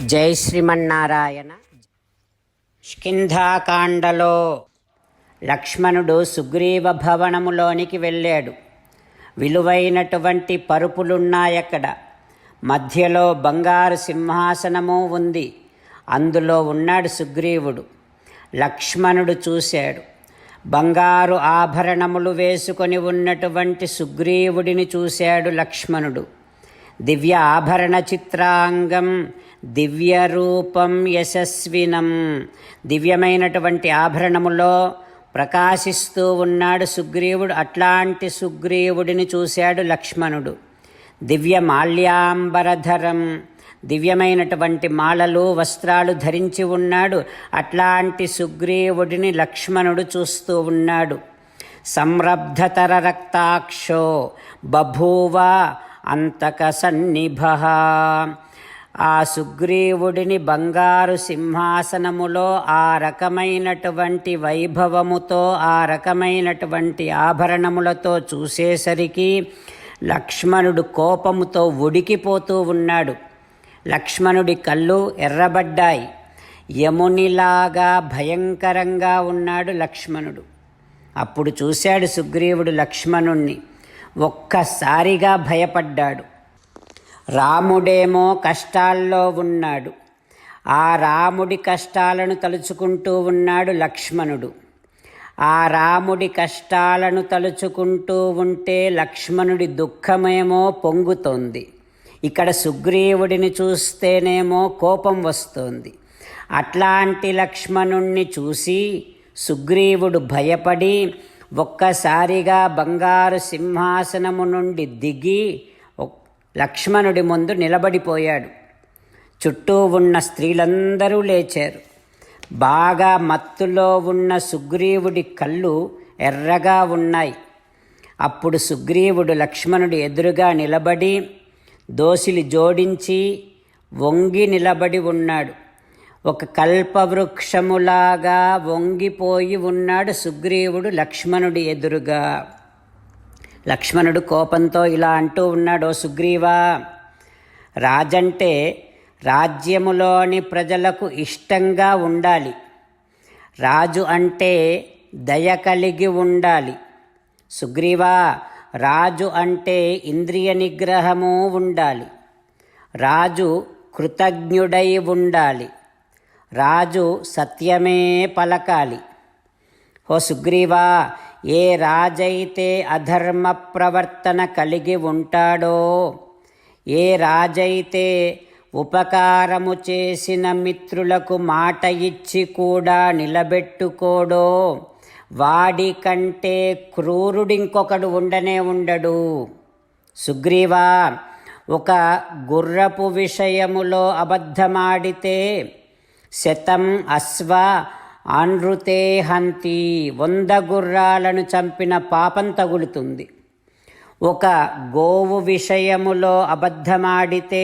జై శ్రీమన్నారాయణ. కిష్కింధాకాండలో లక్ష్మణుడు సుగ్రీవ భవనములోనికి వెళ్ళాడు. విలువైనటువంటి పరుపులున్నాయక్కడ. మధ్యలో బంగారు సింహాసనము ఉంది. అందులో ఉన్నాడు సుగ్రీవుడు. లక్ష్మణుడు చూశాడు. బంగారు ఆభరణములు వేసుకొని ఉన్నటువంటి సుగ్రీవుడిని చూశాడు లక్ష్మణుడు. దివ్య ఆభరణ చిత్రాంగం, దివ్య రూపం యశస్వినం. దివ్యమైనటువంటి ఆభరణములో ప్రకాశిస్తూ ఉన్నాడు సుగ్రీవుడు. అట్లాంటి సుగ్రీవుడిని చూశాడు లక్ష్మణుడు. దివ్య మాల్యాంబరధరం, దివ్యమైనటువంటి మాలలు వస్త్రాలు ధరించి ఉన్నాడు. అట్లాంటి సుగ్రీవుడిని లక్ష్మణుడు చూస్తూ ఉన్నాడు. సంరబ్ధతర రక్తాక్షో బభూవ అంతక సన్నిభః. ఆ సుగ్రీవుడిని బంగారు సింహాసనములో ఆ రకమైనటువంటి వైభవముతో, ఆ రకమైనటువంటి ఆభరణములతో చూసేసరికి లక్ష్మణుడు కోపముతో ఉడికిపోతూ ఉన్నాడు. లక్ష్మణుడి కళ్ళు ఎర్రబడ్డాయి. యమునిలాగా భయంకరంగా ఉన్నాడు లక్ష్మణుడు. అప్పుడు చూశాడు సుగ్రీవుడు లక్ష్మణుణ్ణి. ఒక్కసారిగా భయపడ్డాడు. రాముడేమో కష్టాల్లో ఉన్నాడు. ఆ రాముడి కష్టాలను తలుచుకుంటూ ఉన్నాడు లక్ష్మణుడు. ఆ రాముడి కష్టాలను తలుచుకుంటూ ఉంటే లక్ష్మణుడి దుఃఖమేమో పొంగుతోంది. ఇక్కడ సుగ్రీవుడిని చూస్తేనేమో కోపం వస్తోంది. అట్లాంటి లక్ష్మణుణ్ణి చూసి సుగ్రీవుడు భయపడి ఒక్కసారిగా బంగారు సింహాసనము నుండి దిగి లక్ష్మణుడి ముందు నిలబడిపోయాడు. చుట్టూ ఉన్న స్త్రీలందరూ లేచారు. బాగా మత్తులో ఉన్న సుగ్రీవుడి కళ్ళు ఎర్రగా ఉన్నాయి. అప్పుడు సుగ్రీవుడు లక్ష్మణుడి ఎదురుగా నిలబడి దోసిలి జోడించి వంగి నిలబడి ఉన్నాడు. ఒక కల్పవృక్షములాగా వంగిపోయి ఉన్నాడు సుగ్రీవుడు లక్ష్మణుడి ఎదురుగా. లక్ష్మణుడు కోపంతో ఇలా అంటూ ఉన్నాడు, ఓ సుగ్రీవా, రాజంటే రాజ్యములోని ప్రజలకు ఇష్టంగా ఉండాలి. రాజు అంటే దయ కలిగి ఉండాలి. సుగ్రీవా, రాజు అంటే ఇంద్రియ నిగ్రహము ఉండాలి. రాజు కృతజ్ఞుడై ఉండాలి. రాజు సత్యమే పలకాలి. ఓ సుగ్రీవా, ఏ రాజైతే అధర్మ ప్రవర్తన కలిగి ఉంటాడో, ఏ రాజైతే ఉపకారము చేసిన మిత్రులకు మాట ఇచ్చి కూడా నిలబెట్టుకోడో, వాడి కంటే క్రూరుడింకొకడు ఉండనే ఉండడు. సుగ్రీవా, ఒక గుర్రపు విషయములో అబద్ధమాడితే శతం అశ్వ ఆనృతే హంతి, 100 గుర్రాలను చంపిన పాపం తగులుతుంది. ఒక గోవు విషయములో అబద్ధమాడితే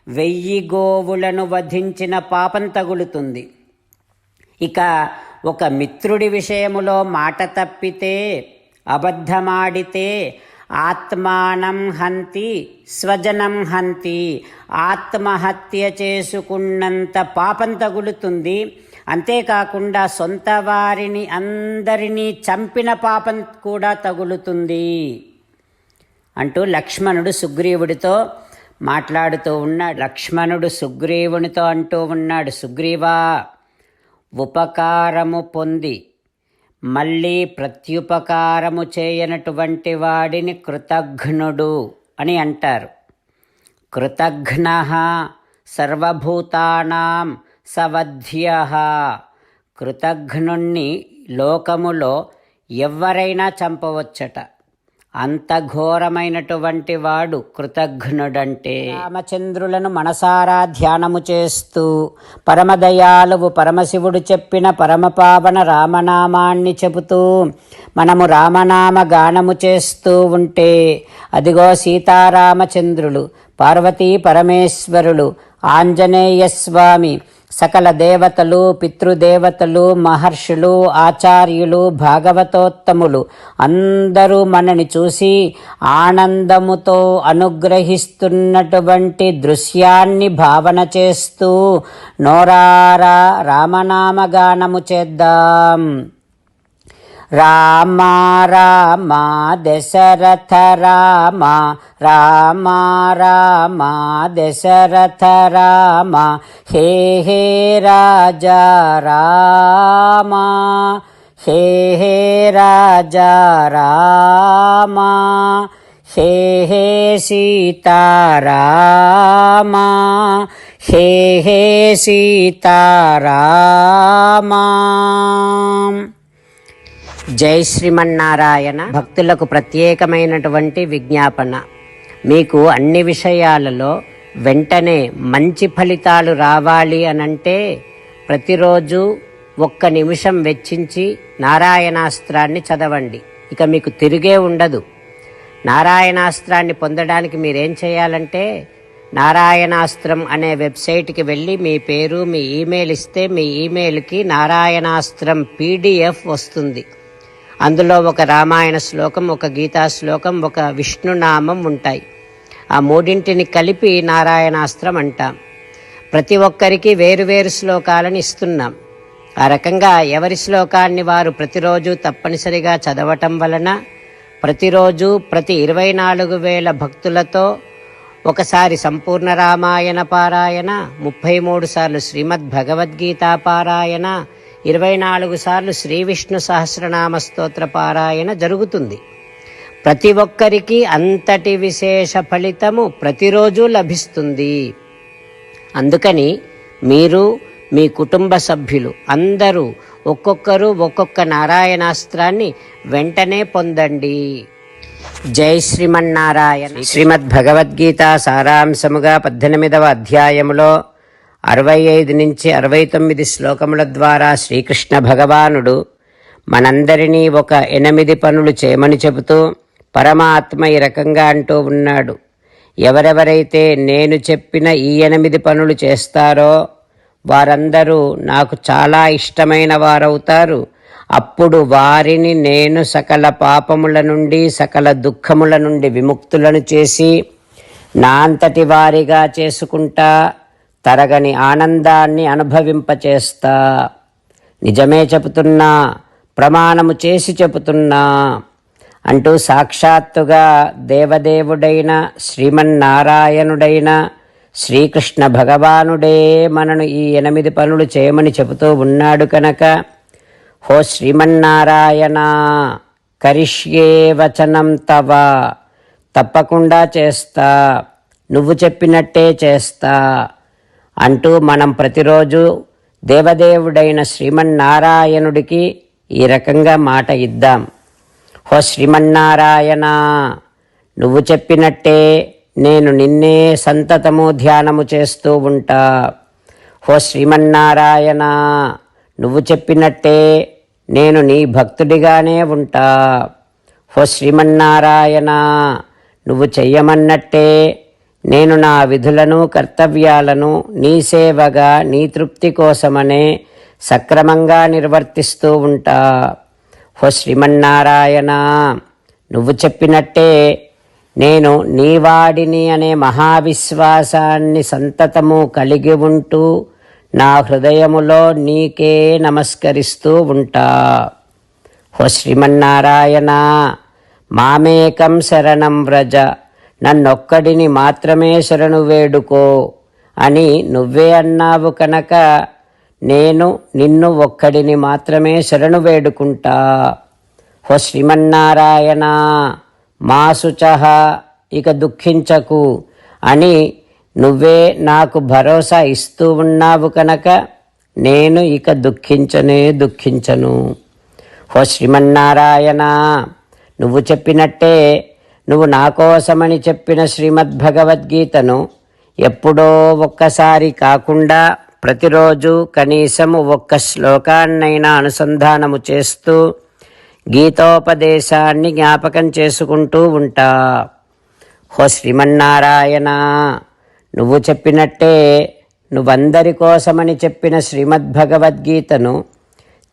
1000 గోవులను వధించిన పాపం తగులుతుంది. ఇక ఒక మిత్రుడి విషయములో మాట తప్పితే, అబద్ధమాడితే ఆత్మానం హంతి స్వజనం హంతి, ఆత్మహత్య చేసుకున్నంత పాపం తగులుతుంది. అంతేకాకుండా సొంత వారిని అందరినీ చంపిన పాపం కూడా తగులుతుంది అంటూ లక్ష్మణుడు సుగ్రీవుడితో మాట్లాడుతూ ఉన్నాడు. లక్ష్మణుడు సుగ్రీవునితో అంటూ ఉన్నాడు, సుగ్రీవా, ఉపకారము పొంది మళ్ళీ ప్రత్యుపకారము చేయనటువంటి వాడిని కృతఘ్నుడు అని అంటారు. కృతఘ్నః సర్వభూతానాం సవధ్యః. కృతఘ్నుణ్ణి లోకములో ఎవ్వరైనా చంపవచ్చట. అంత ఘోరమైనటువంటి వాడు కృతఘ్నుడంటే. రామచంద్రులను మనసారా ధ్యానము చేస్తూ పరమదయాలువు పరమశివుడు చెప్పిన పరమపావన రామనామాన్ని చెబుతూ మనము రామనామ గానము చేస్తూ ఉంటే అదిగో సీతారామచంద్రులు, పార్వతీ పరమేశ్వరులు, ఆంజనేయ స్వామి, సకల దేవతలు, పితృదేవతలు, మహర్షులు, ఆచార్యులు, భాగవతోత్తములు అందరూ మనని చూసి ఆనందముతో అనుగ్రహిస్తున్నటువంటి దృశ్యాన్ని భావన చేస్తూ నోరారా రామనామగానము చేద్దాం. రామ రామ దశరథ రామ, రామ రామ దశరథ రామ, హే హే రాజా రామ, హే హే రాజా రామ, హే హే సీతారామ, హే హే సీతారామ. జై శ్రీమన్నారాయణ. భక్తులకు ప్రత్యేకమైనటువంటి విజ్ఞాపన. మీకు అన్ని విషయాలలో వెంటనే మంచి ఫలితాలు రావాలి అనంటే ప్రతిరోజు 1 నిమిషం వెచ్చించి నారాయణాస్త్రాన్ని చదవండి. ఇక మీకు తిరిగే ఉండదు. నారాయణాస్త్రాన్ని పొందడానికి మీరేం చేయాలంటే నారాయణాస్త్రం అనే వెబ్సైట్కి వెళ్ళి మీ పేరు, మీ ఈమెయిల్ ఇస్తే మీ ఈమెయిల్కి నారాయణాస్త్రం PDF వస్తుంది. అందులో ఒక రామాయణ శ్లోకం, ఒక గీతా శ్లోకం, ఒక విష్ణునామం ఉంటాయి. ఆ 3 కలిపి నారాయణాస్త్రం అంటాం. ప్రతి ఒక్కరికి వేరువేరు శ్లోకాలను ఇస్తున్నాం. ఆ రకంగా ఎవరి శ్లోకాన్ని వారు ప్రతిరోజు తప్పనిసరిగా చదవటం వలన ప్రతిరోజు ప్రతి 24,000 భక్తులతో ఒకసారి సంపూర్ణ రామాయణ పారాయణ, 33 సార్లు శ్రీమద్ భగవద్గీత పారాయణ, 24 సార్లు శ్రీ విష్ణు సహస్రనామ స్తోత్ర పారాయణ జరుగుతుంది. ప్రతి ఒక్కరికి అంతటి విశేష ఫలితము ప్రతిరోజు లభిస్తుంది. అందుకని మీరు, మీ కుటుంబ సభ్యులు అందరూ ఒక్కొక్కరు ఒక్కొక్క నారాయణాస్త్రాన్ని వెంటనే పొందండి. జై శ్రీమన్నారాయణ. శ్రీమద్ భగవద్గీత సారాంశముగా 18వ అధ్యాయములో 65 నుంచి 69 శ్లోకముల ద్వారా శ్రీకృష్ణ భగవానుడు మనందరినీ ఒక 8 పనులు చేయమని చెబుతూ పరమాత్మ ఈ రకంగా అంటూ ఉన్నాడు. ఎవరెవరైతే నేను చెప్పిన ఈ 8 పనులు చేస్తారో వారందరూ నాకు చాలా ఇష్టమైన వారవుతారు. అప్పుడు వారిని నేను సకల పాపముల నుండి, సకల దుఃఖముల నుండి విముక్తులను చేసి నా అంతటి వారిగా చేసుకుంటా, తరగని ఆనందాన్ని అనుభవింపచేస్తా. నిజమే చెబుతున్నా, ప్రమాణము చేసి చెబుతున్నా అంటూ సాక్షాత్తుగా దేవదేవుడైన శ్రీమన్నారాయణుడైన శ్రీకృష్ణ భగవానుడే మనను ఈ 8 పనులు చేయమని చెబుతూ ఉన్నాడు కనుక, హో శ్రీమన్నారాయణ, కరిష్యే వచనం తవ, తప్పకుండా చేస్తా, నువ్వు చెప్పినట్టే చేస్తా అంటూ మనం ప్రతిరోజు దేవదేవుడైన శ్రీమన్నారాయణుడికి ఈ రకంగా మాట ఇద్దాం. హో శ్రీమన్నారాయణ, నువ్వు చెప్పినట్టే నేను నిన్నే సంతతము ధ్యానము చేస్తూ ఉంటా. హో శ్రీమన్నారాయణ, నువ్వు చెప్పినట్టే నేను నీ భక్తుడిగానే ఉంటా. హో శ్రీమన్నారాయణ, నువ్వు చెయ్యమన్నట్టే నేను నా విధులను, కర్తవ్యాలను నీ సేవగా, నీ తృప్తి కోసమనే సక్రమంగా నిర్వర్తిస్తూ ఉంటా. హో శ్రీమన్నారాయణ, నువ్వు చెప్పినట్టే నేను నీవాడిని అనే మహావిశ్వాసాన్ని సంతతము కలిగి ఉంటూ నా హృదయములో నీకే నమస్కరిస్తూ ఉంటా. హో శ్రీమన్నారాయణ, మామేకం శరణం వ్రజ, నన్నొక్కడిని మాత్రమే శరణు వేడుకో అని నువ్వే అన్నావు కనుక నేను నిన్ను ఒక్కడిని మాత్రమే శరణు వేడుకుంటా. హో శ్రీమన్నారాయణ, మా శుచః, ఇక దుఃఖించకు అని నువ్వే నాకు భరోసా ఇస్తూ ఉన్నావు కనుక నేను ఇక దుఃఖించను. హో శ్రీమన్నారాయణ, నువ్వు చెప్పినట్టే నువ్వు నా కోసమని చెప్పిన శ్రీమద్భగవద్గీతను ఎప్పుడో ఒక్కసారి కాకుండా ప్రతిరోజు కనీసము 1 శ్లోకాన్నైనా అనుసంధానము చేస్తూ గీతోపదేశాన్ని జ్ఞాపకం చేసుకుంటూ ఉంటా. హో శ్రీమన్నారాయణ, నువ్వు చెప్పినట్టే నువ్వందరి కోసమని చెప్పిన శ్రీమద్భగవద్గీతను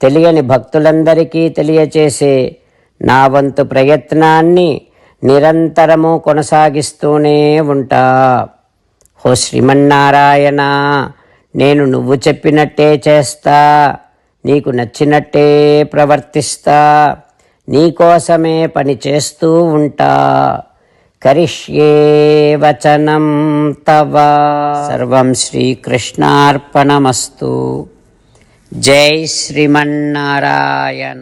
తెలియని భక్తులందరికీ తెలియచేసే నా వంతు ప్రయత్నాన్ని నిరంతరము కొనసాగిస్తూనే ఉంటా. ఓ శ్రీమన్నారాయణ, నేను నువ్వు చెప్పినట్టే చేస్తా, నీకు నచ్చినట్టే ప్రవర్తిస్తా, నీకోసమే పని చేస్తూ ఉంటా. కరిష్యే వచనం తవ. సర్వం శ్రీకృష్ణార్పణమస్తు. జై శ్రీమన్నారాయణ.